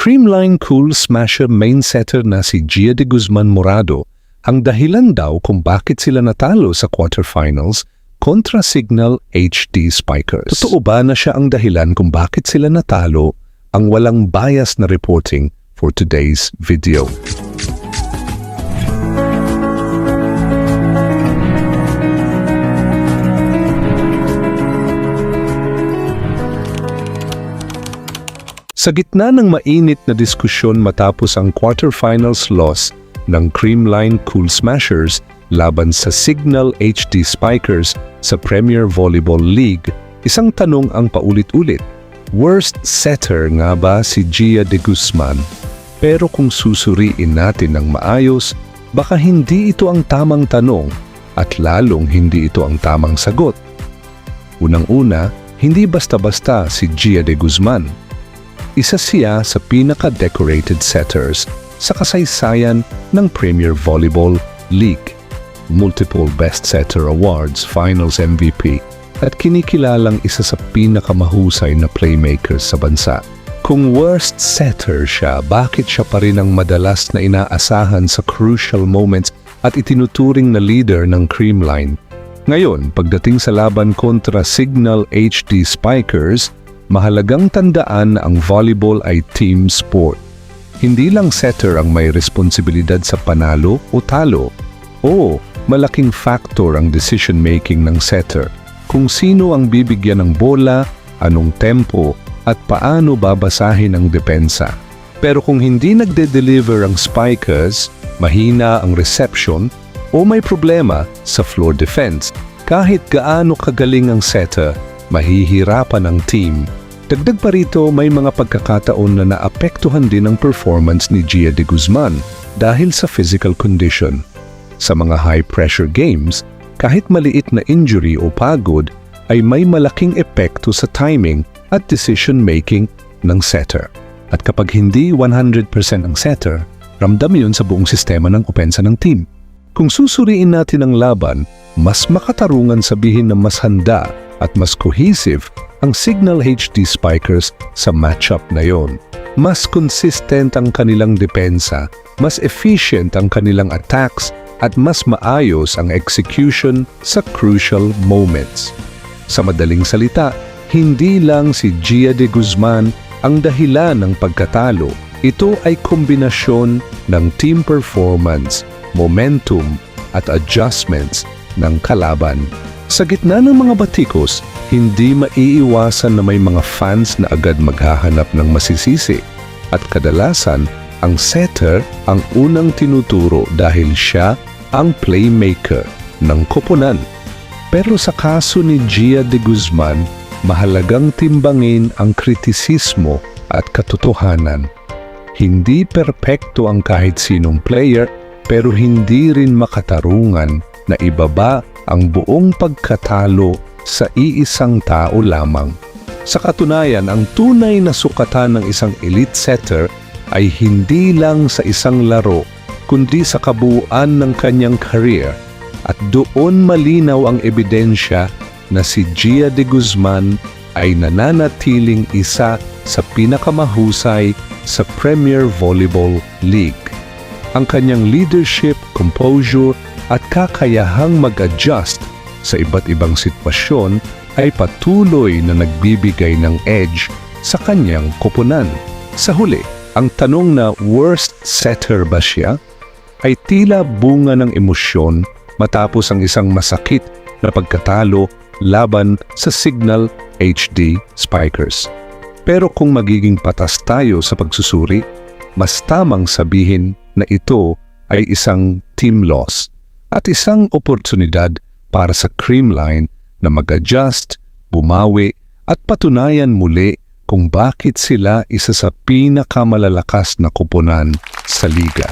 Creamline Cool Smasher main setter na si Gia de Guzman Morado ang dahilan daw kung bakit sila natalo sa quarterfinals kontra Signal HD Spikers. Totoo ba na siya ang dahilan kung bakit sila natalo? Ang walang bias na reporting for today's video. Sa gitna ng mainit na diskusyon matapos ang quarterfinals loss ng Creamline Cool Smashers laban sa Signal HD Spikers sa Premier Volleyball League, isang tanong ang paulit-ulit. Worst setter nga ba si Gia de Guzman? Pero kung susuriin natin ng maayos, baka hindi ito ang tamang tanong at lalong hindi ito ang tamang sagot. Unang-una, hindi basta-basta si Gia de Guzman. Isa siya sa pinaka-decorated setters sa kasaysayan ng Premier Volleyball League. Multiple Best Setter Awards, Finals MVP, at kinikilalang isa sa pinakamahusay na playmakers sa bansa. Kung worst setter siya, bakit siya pa rin ang madalas na inaasahan sa crucial moments at itinuturing na leader ng Creamline? Ngayon, pagdating sa laban kontra Signal HD Spikers, mahalagang tandaan na ang volleyball ay team sport. Hindi lang setter ang may responsibilidad sa panalo o talo. Oo, malaking factor ang decision-making ng setter. Kung sino ang bibigyan ng bola, anong tempo, at paano babasahin ang depensa. Pero kung hindi nagde-deliver ang spikers, mahina ang reception, o may problema sa floor defense, kahit gaano kagaling ang setter, mahihirapan ang team. Dagdag pa rito, may mga pagkakataon na naapektuhan din ang performance ni Gia de Guzman dahil sa physical condition. Sa mga high-pressure games, kahit maliit na injury o pagod, ay may malaking epekto sa timing at decision-making ng setter. At kapag hindi 100% ang setter, ramdam yun sa buong sistema ng opensa ng team. Kung susuriin natin ang laban, mas makatarungan sabihin na mas handa at mas cohesive ang Signal HD Spikers sa matchup na yon. Mas consistent ang kanilang depensa, mas efficient ang kanilang attacks, at mas maayos ang execution sa crucial moments. Sa madaling salita, hindi lang si Gia de Guzman ang dahilan ng pagkatalo. Ito ay kombinasyon ng team performance, momentum, at adjustments ng kalaban. Sa gitna ng mga batikos, hindi maiiwasan na may mga fans na agad maghahanap ng masisisi. At kadalasan, ang setter ang unang tinuturo dahil siya ang playmaker ng koponan. Pero sa kaso ni Gia de Guzman, mahalagang timbangin ang kritisismo at katotohanan. Hindi perpekto ang kahit sinong player, pero hindi rin makatarungan na ibaba ang buong pagkatalo sa iisang tao lamang. Sa katunayan, ang tunay na sukatan ng isang elite setter ay hindi lang sa isang laro, kundi sa kabuuan ng kanyang career. At doon malinaw ang ebidensya na si Gia de Guzman ay nananatiling isa sa pinakamahusay sa Premier Volleyball League. Ang kanyang leadership, composure, at kakayahang mag-adjust sa iba't ibang sitwasyon ay patuloy na nagbibigay ng edge sa kanyang koponan. Sa huli, ang tanong na worst setter ba siya ay tila bunga ng emosyon matapos ang isang masakit na pagkatalo laban sa Signal HD Spikers. Pero kung magiging patas tayo sa pagsusuri, mas tamang sabihin na ito ay isang team loss at isang oportunidad para sa Creamline na mag-adjust, bumawi at patunayan muli kung bakit sila isa sa pinakamalalakas na koponan sa liga.